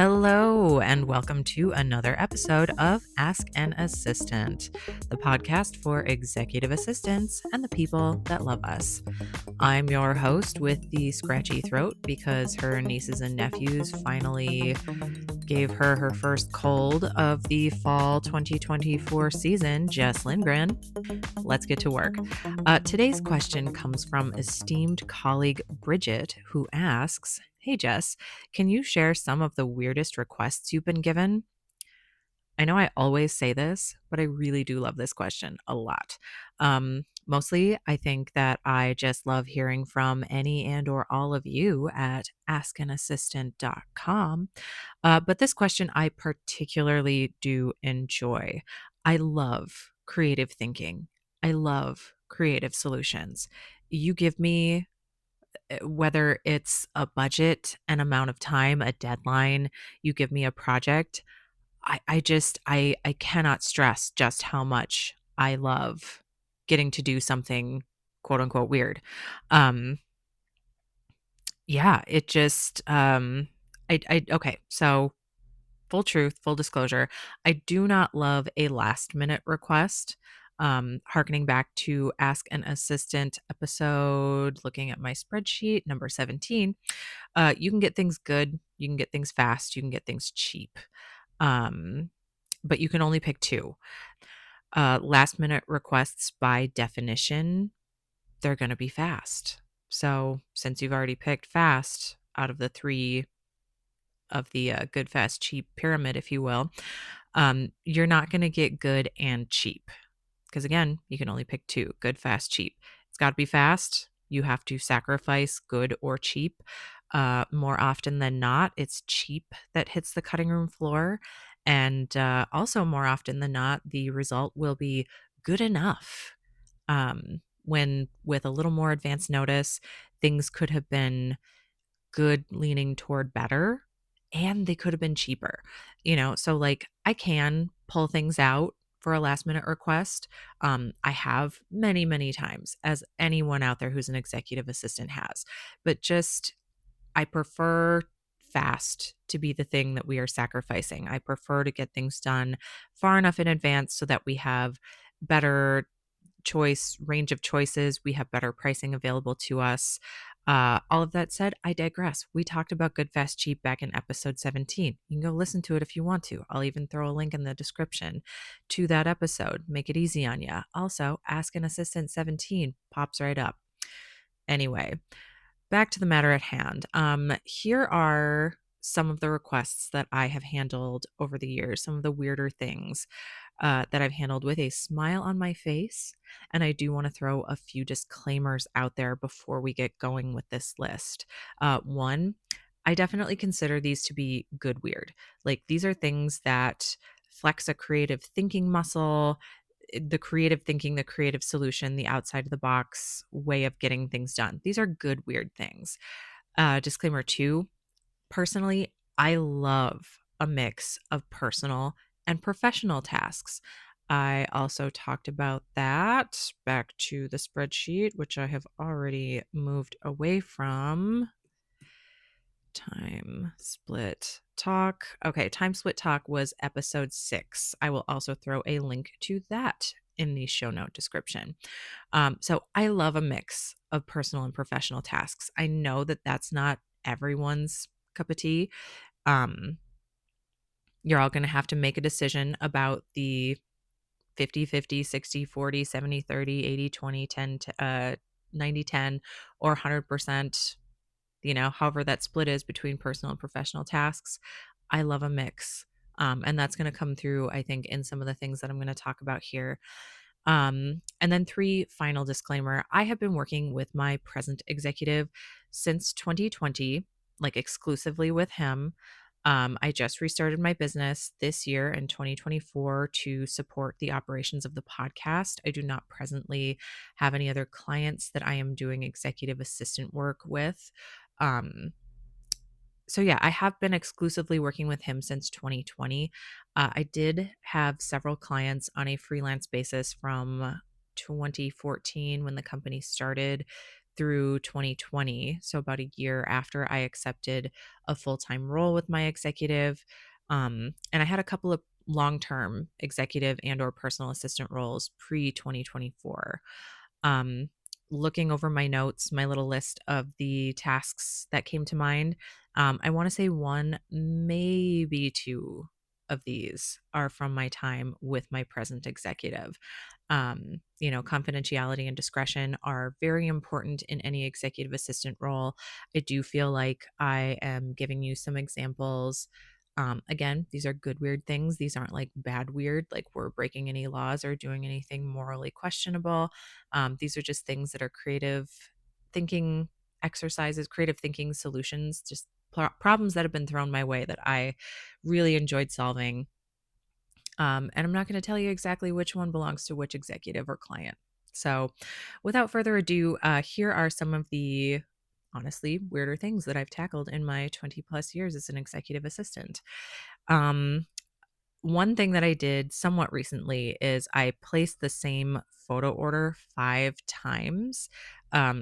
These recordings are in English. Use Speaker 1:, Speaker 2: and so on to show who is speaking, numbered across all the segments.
Speaker 1: Hello, and welcome to another episode of Ask an Assistant, the podcast for executive assistants and the people that love us. I'm your host with the scratchy throat because her nieces and nephews finally gave her first cold of the fall 2024 season, Jess Lindgren. Let's get to work. Today's question comes from esteemed colleague Bridget, who asks, "Hey Jess, can you share some of the weirdest requests you've been given?" I know I always say this, but I really do love this question a lot. Mostly, I think that I just love hearing from any and or all of you at askanassistant.com. But this question I particularly do enjoy. I love creative thinking. I love creative solutions. You give me whether it's a budget, an amount of time, a deadline, you give me a project, I cannot stress just how much I love getting to do something quote unquote weird. Um, yeah, it just I okay, so full truth, full disclosure, I do not love a last minute request. Harkening back to Ask an Assistant episode, looking at my spreadsheet, number 17, you can get things good, you can get things fast, you can get things cheap. Um, but you can only pick two. Last minute requests, by definition, they're going to be fast. So, since you've already picked fast out of the three of the good, fast, cheap pyramid, if you will, you're not going to get good and cheap. Because again, you can only pick two: good, fast, cheap. It's got to be fast. You have to sacrifice good or cheap. More often than not, it's cheap that hits the cutting room floor. And also, more often than not, the result will be good enough. When with a little more advance notice, things could have been good leaning toward better, and they could have been cheaper. So like I can pull things out for a last minute request. I have many, many times, as anyone out there who's an executive assistant has. But just I prefer fast to be the thing that we are sacrificing. I prefer to get things done far enough in advance so that we have better range of choices. We have better pricing available to us. All of that said, I digress. We talked about good, fast, cheap back in episode 17. You can go listen to it if you want to. I'll even throw a link in the description to that episode. Make it easy on you. Also, Ask an Assistant 17 pops right up. Anyway, back to the matter at hand. Here are some of the requests that I have handled over the years, some of the weirder things that I've handled with a smile on my face. And I do want to throw a few disclaimers out there before we get going with this list. One, I definitely consider these to be good weird. Like these are things that flex a creative thinking muscle, the creative thinking, the creative solution, the outside of the box way of getting things done. These are good weird things. Disclaimer two, personally, I love a mix of personal and professional tasks. I also talked about that back to the spreadsheet, which I have already moved away from. Time split talk. Okay, time split talk was episode 6. I will also throw a link to that in the show note description. So I love a mix of personal and professional tasks. I know that that's not everyone's cup of tea. Um, you're all going to have to make a decision about the 50-50, 60-40, 70-30, 80-20, 90-10, or 100%, however that split is between personal and professional tasks. I love a mix. And that's going to come through, I think, in some of the things that I'm going to talk about here. And then 3, final disclaimer. I have been working with my present executive since 2020, like exclusively with him. I just restarted my business this year in 2024 to support the operations of the podcast. I do not presently have any other clients that I am doing executive assistant work with. Um, so yeah, I have been exclusively working with him since 2020. I did have several clients on a freelance basis from 2014 when the company started through 2020, so about a year after I accepted a full-time role with my executive. And I had a couple of long-term executive and or personal assistant roles pre 2024. um, Looking over my notes, my little list of the tasks that came to mind, I want to say one, maybe two of these are from my time with my present executive. Confidentiality and discretion are very important in any executive assistant role. I do feel like I am giving you some examples. Again, these are good, weird things. These aren't like bad, weird, like we're breaking any laws or doing anything morally questionable. These are just things that are creative thinking exercises, creative thinking solutions, just problems that have been thrown my way that I really enjoyed solving. And I'm not going to tell you exactly which one belongs to which executive or client. So, without further ado, here are some of the honestly weirder things that I've tackled in my 20 plus years as an executive assistant. Um, One thing that I did somewhat recently is I placed the same photo order 5 times.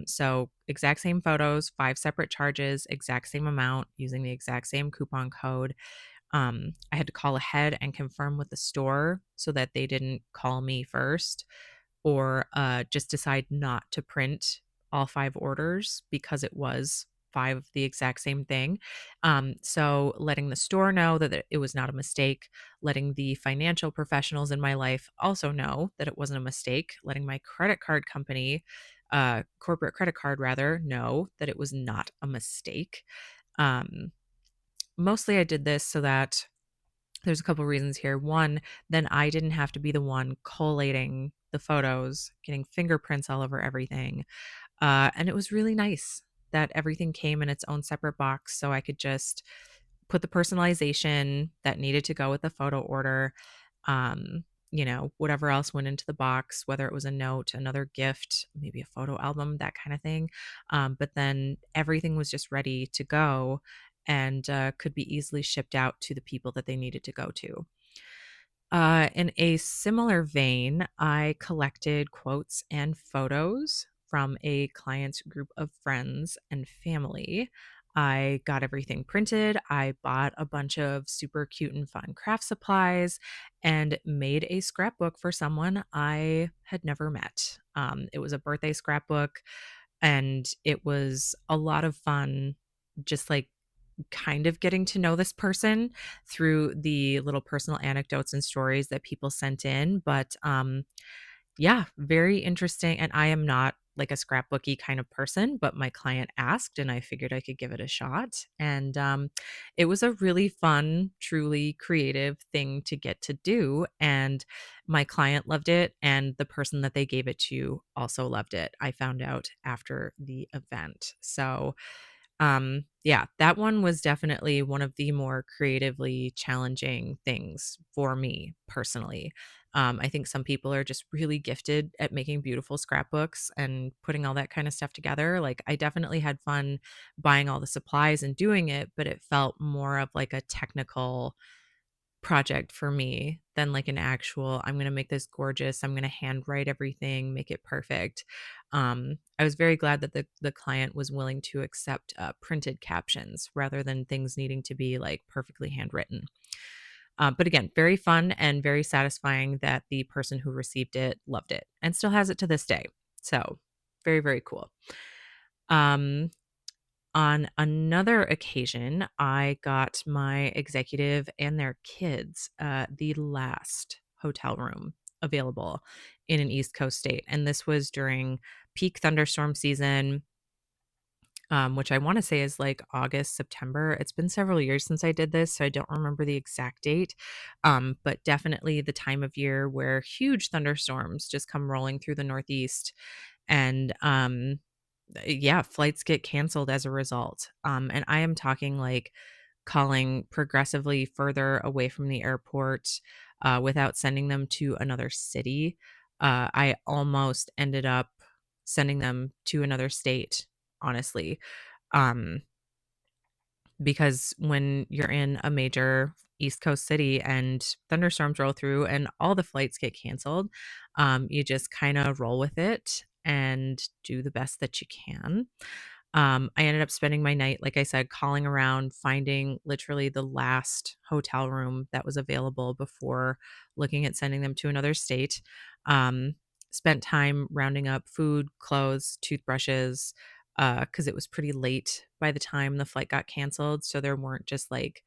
Speaker 1: So exact same photos, 5 separate charges, exact same amount, using the exact same coupon code. I had to call ahead and confirm with the store so that they didn't call me first or just decide not to print all 5 orders because it was 5 of the exact same thing. So letting the store know that it was not a mistake, letting the financial professionals in my life also know that it wasn't a mistake, letting my credit card company, corporate credit card rather, know that it was not a mistake. Um, Mostly I did this so that there's a couple reasons here. One, then I didn't have to be the one collating the photos, getting fingerprints all over everything. And it was really nice that everything came in its own separate box so I could just put the personalization that needed to go with the photo order. Whatever else went into the box, whether it was a note, another gift, maybe a photo album, that kind of thing. But then everything was just ready to go and could be easily shipped out to the people that they needed to go to. In a similar vein, I collected quotes and photos from a client's group of friends and family. I got everything printed. I bought a bunch of super cute and fun craft supplies and made a scrapbook for someone I had never met. It was a birthday scrapbook and it was a lot of fun, just like kind of getting to know this person through the little personal anecdotes and stories that people sent in. But yeah, very interesting. And I am not like a scrapbooky kind of person, but my client asked and I figured I could give it a shot. And it was a really fun, truly creative thing to get to do. And my client loved it. And the person that they gave it to also loved it. I found out after the event. So, yeah, that one was definitely one of the more creatively challenging things for me personally. I think some people are just really gifted at making beautiful scrapbooks and putting all that kind of stuff together. Like, I definitely had fun buying all the supplies and doing it, but it felt more of like a technical project for me than like an actual, I'm going to make this gorgeous, I'm going to handwrite everything, make it perfect. I was very glad that the client was willing to accept printed captions rather than things needing to be like perfectly handwritten. But again, very fun and very satisfying that the person who received it loved it and still has it to this day. So very, very cool. Um, on another occasion, I got my executive and their kids the last hotel room available in an East Coast state. And this was during peak thunderstorm season, which I want to say is like August, September. It's been several years since I did this, so I don't remember the exact date. But definitely the time of year where huge thunderstorms just come rolling through the Northeast. And yeah, flights get canceled as a result. And I am talking like calling progressively further away from the airport without sending them to another city. I almost ended up sending them to another state, honestly. Um, because when you're in a major East Coast city and thunderstorms roll through and all the flights get canceled, you just kind of roll with it and do the best that you can. I ended up spending my night, like I said, calling around, finding literally the last hotel room that was available before looking at sending them to another state. Um, Spent time rounding up food, clothes, toothbrushes, because it was pretty late by the time the flight got canceled. So there weren't just like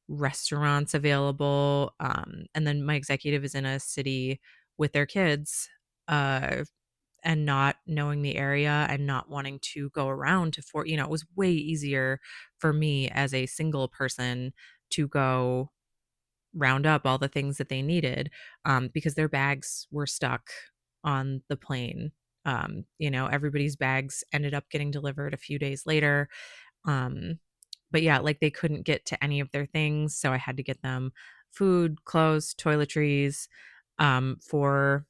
Speaker 1: restaurants available. And then my executive is in a city with their kids. And not knowing the area and not wanting to go around to it was way easier for me as a single person to go round up all the things that they needed, because their bags were stuck on the plane. Everybody's bags ended up getting delivered a few days later. Um, but yeah, like they couldn't get to any of their things. So I had to get them food, clothes, toiletries, for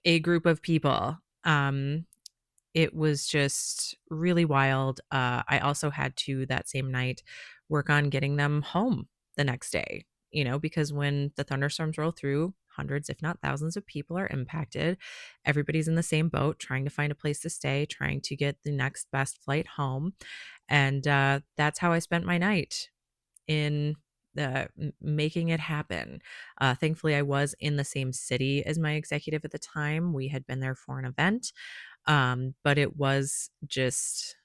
Speaker 1: a group of people. It was just really wild. I also had to that same night work on getting them home the next day, because when the thunderstorms roll through, hundreds, if not thousands of people are impacted. Everybody's in the same boat, trying to find a place to stay, trying to get the next best flight home. And that's how I spent my night in making it happen. Thankfully, I was in the same city as my executive at the time. We had been there for an event, but it was just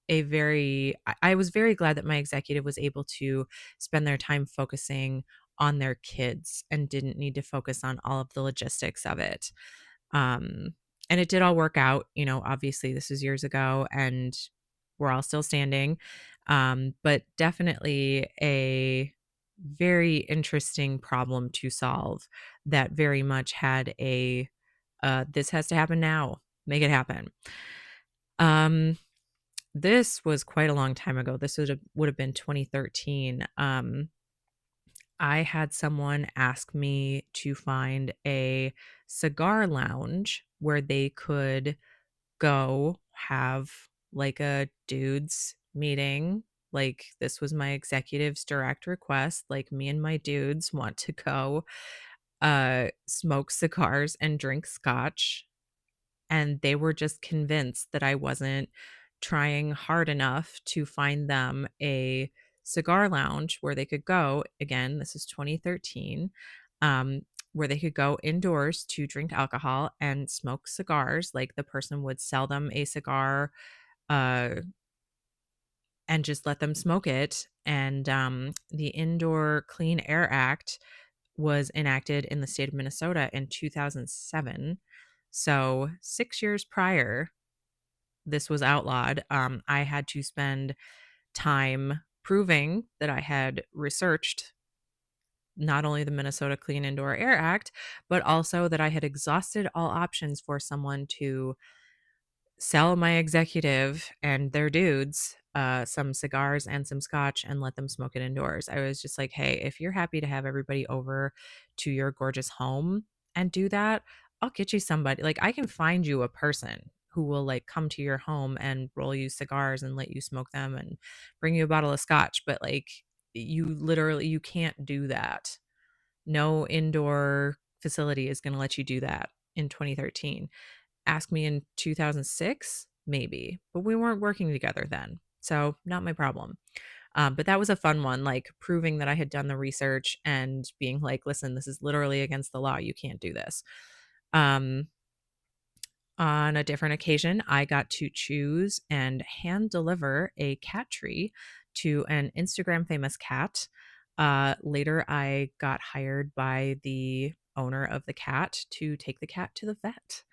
Speaker 1: I was very glad that my executive was able to spend their time focusing on their kids and didn't need to focus on all of the logistics of it. Um, and it did all work out, obviously this was years ago and we're all still standing. But definitely a very interesting problem to solve that very much had this has to happen now. Make it happen. Um, this was quite a long time ago. This would have been 2013. I had someone ask me to find a cigar lounge where they could go have like a dudes meeting. Like this was my executive's direct request. Like me and my dudes want to go smoke cigars and drink scotch, and they were just convinced that I wasn't trying hard enough to find them a cigar lounge where they could go. Again, this is 2013, um, where they could go indoors to drink alcohol and smoke cigars. Like the person would sell them a cigar, uh, and just let them smoke it. And the Indoor Clean Air Act was enacted in the state of Minnesota in 2007. So 6 years prior, this was outlawed. I had to spend time proving that I had researched not only the Minnesota Clean Indoor Air Act, but also that I had exhausted all options for someone to sell my executive and their dudes some cigars and some scotch and let them smoke it indoors. I was just like, hey, if you're happy to have everybody over to your gorgeous home and do that, I'll get you somebody. Like, I can find you a person who will like come to your home and roll you cigars and let you smoke them and bring you a bottle of scotch. But like, you can't do that. No indoor facility is going to let you do that in 2013. Ask me in 2006, maybe, but we weren't working together then. So, not my problem. But that was a fun one, like proving that I had done the research and being like, listen, this is literally against the law. You can't do this. Um, on a different occasion, I got to choose and hand deliver a cat tree to an Instagram famous cat. Later, I got hired by the owner of the cat to take the cat to the vet.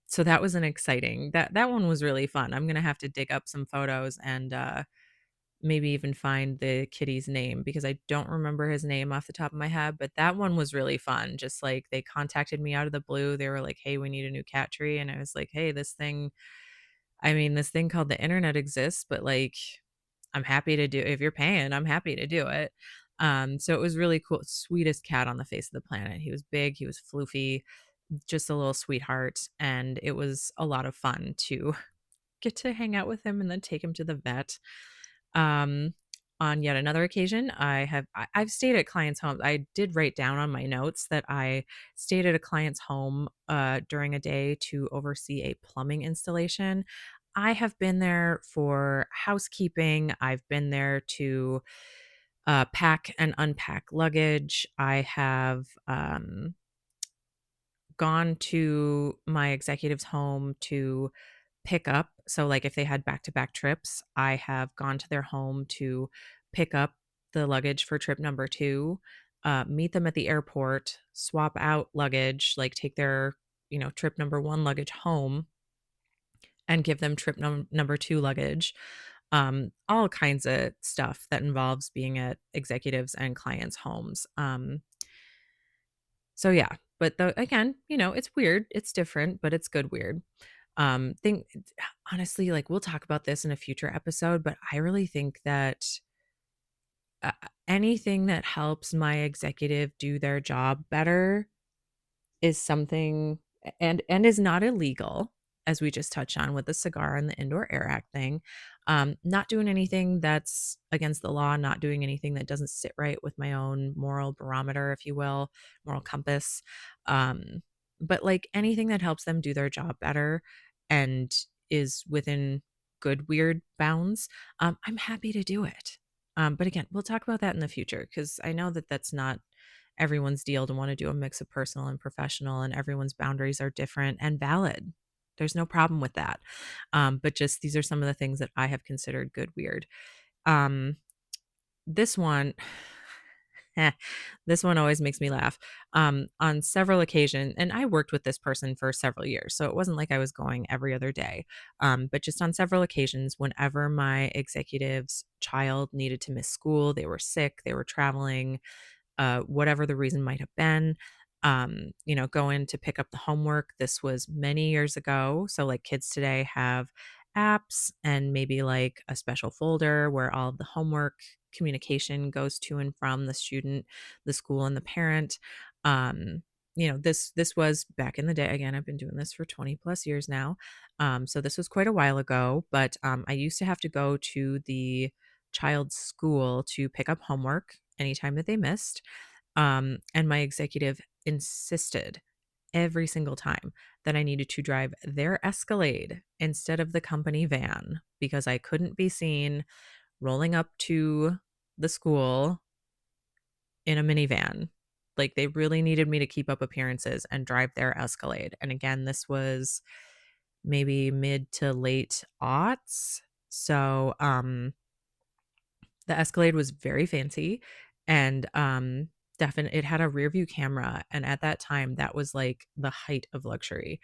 Speaker 1: So that was an exciting that one was really fun. I'm gonna have to dig up some photos and maybe even find the kitty's name because I don't remember his name off the top of my head, but that one was really fun. Just like they contacted me out of the blue. They were like, "Hey, we need a new cat tree." And I was like, "Hey, this thing called the internet exists, but like I'm happy to do if you're paying, I'm happy to do it." So it was really cool. Sweetest cat on the face of the planet. He was big, he was floofy, just a little sweetheart, and it was a lot of fun to get to hang out with him and then take him to the vet. Um, On yet another occasion, I've stayed at clients' homes. I did write down on my notes that I stayed at a client's home, during a day to oversee a plumbing installation. I have been there for housekeeping. I've been there to, pack and unpack luggage. I have, gone to my executive's home to pick up. So, like, if they had back-to-back trips, I have gone to their home to pick up the luggage for trip number 2, meet them at the airport, swap out luggage, like, take their, trip number 1 luggage home and give them trip number 2 luggage. All kinds of stuff that involves being at executives and clients' homes. So yeah, but again, it's weird, it's different, but it's good weird. Think honestly, like, we'll talk about this in a future episode, but I really think that anything that helps my executive do their job better is something, and is not illegal, as we just touched on with the cigar and the Indoor Air Act thing. Not doing anything that's against the law, not doing anything that doesn't sit right with my own moral barometer, if you will, moral compass. Um, but like anything that helps them do their job better and is within good weird bounds, I'm happy to do it. But again, we'll talk about that in the future because I know that that's not everyone's deal to want to do a mix of personal and professional, and everyone's boundaries are different and valid. There's no problem with that. But just these are some of the things that I have considered good weird. Um, this one, this one always makes me laugh. On several occasions, and I worked with this person for several years, so it wasn't like I was going every other day. But just on several occasions, whenever my executive's child needed to miss school, they were sick, they were traveling, whatever the reason might have been. Go in to pick up the homework. This was many years ago. So, like, kids today have apps and maybe like a special folder where all of the homework communication goes to and from the student, the school, and the parent. Um, this was back in the day. Again, I've been doing this for 20 plus years now. So this was quite a while ago, but I used to have to go to the child's school to pick up homework anytime that they missed. And my executive insisted every single time that I needed to drive their Escalade instead of the company van because I couldn't be seen rolling up to the school in a minivan. Like, they really needed me to keep up appearances and drive their Escalade. And again, this was maybe mid to late aughts. So, the Escalade was very fancy and, it had a rear view camera, and at that time, that was, like, the height of luxury.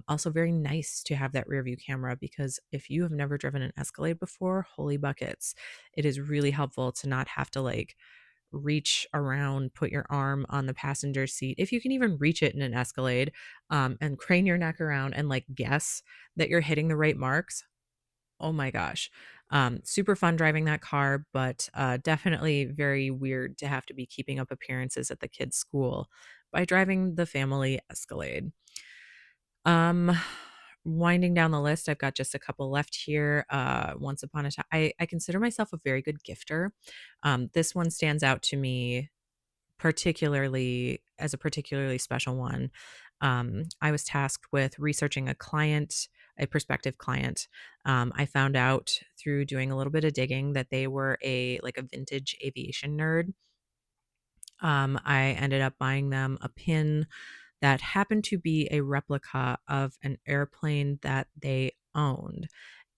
Speaker 1: Also very nice to have that rear view camera because if you have never driven an Escalade before, holy buckets, it is really helpful to not have to, like, reach around, put your arm on the passenger seat, if you can even reach it in an Escalade, and crane your neck around and, like, guess that you're hitting the right marks. Oh my gosh. Super fun driving that car, but definitely very weird to have to be keeping up appearances at the kids' school by driving the family Escalade. Um, Winding down the list, I've got just a couple left here. Once upon a time, I consider myself a very good gifter. This one stands out to me particularly as a particularly special one. I was tasked with researching a prospective client. I found out through doing a little bit of digging that they were a vintage aviation nerd. I ended up buying them a pin that happened to be a replica of an airplane that they owned.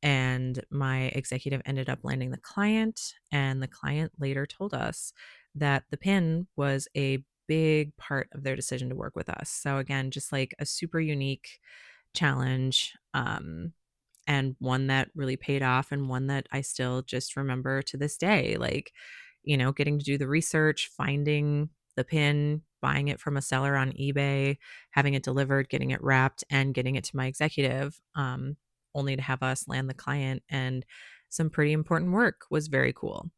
Speaker 1: And my executive ended up landing the client, and the client later told us that the pin was a big part of their decision to work with us. So, again, just like a super unique challenge. And one that really paid off and one that I still just remember to this day. Like, getting to do the research, finding the pin, buying it from a seller on eBay, having it delivered, getting it wrapped, and getting it to my executive, only to have us land the client and some pretty important work was very cool.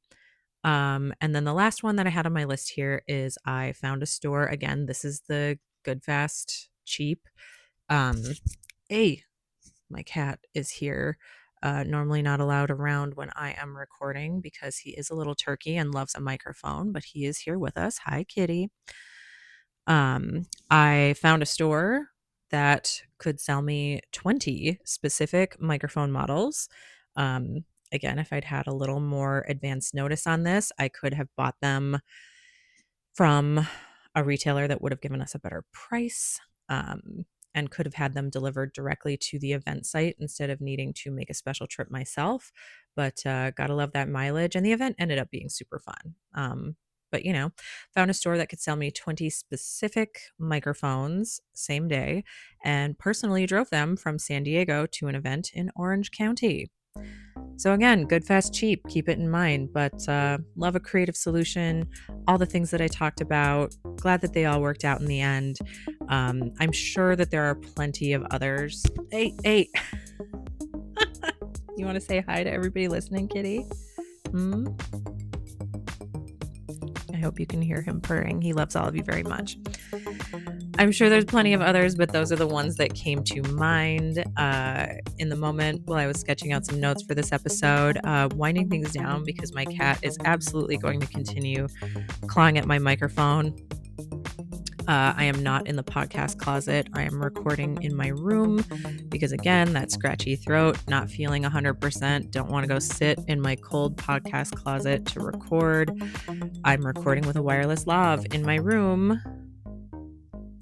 Speaker 1: And then the last one that I had on my list here is I found a store. Again, this is the good, fast, cheap. Um, hey, my cat is here, Normally not allowed around when I am recording because he is a little turkey and loves a microphone, but he is here with us. Hi, kitty. I found a store that could sell me 20 specific microphone models. Again, if I'd had a little more advance notice on this, I could have bought them from a retailer that would have given us a better price, and could have had them delivered directly to the event site instead of needing to make a special trip myself. But gotta love that mileage. And the event ended up being super fun. But found a store that could sell me 20 specific microphones same day, and personally drove them from San Diego to an event in Orange County. So again, good, fast, cheap, keep it in mind, but love a creative solution, all the things that I talked about. Glad that they all worked out in the end. I'm sure that there are plenty of others. Hey. You want to say hi to everybody listening, kitty? I hope you can hear him purring. He loves all of you very much. I'm sure there's plenty of others, but those are the ones that came to mind in the moment while I was sketching out some notes for this episode, winding things down because my cat is absolutely going to continue clawing at my microphone. I am not in the podcast closet. I am recording in my room because, again, that scratchy throat, not feeling 100%, don't want to go sit in my cold podcast closet to record. I'm recording with a wireless lav in my room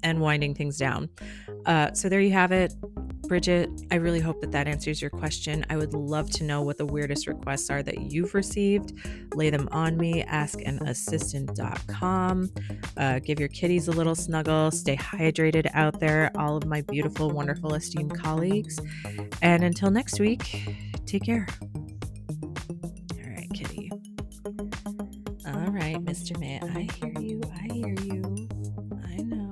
Speaker 1: and winding things down. So there you have it. Bridget, I really hope that answers your question. I would love to know what the weirdest requests are that you've received. Lay them on me, askanassistant.com. Give your kitties a little snuggle. Stay hydrated out there, all of my beautiful, wonderful, esteemed colleagues. And until next week, take care. All right, kitty. All right, Mr. Man, I hear you. I know.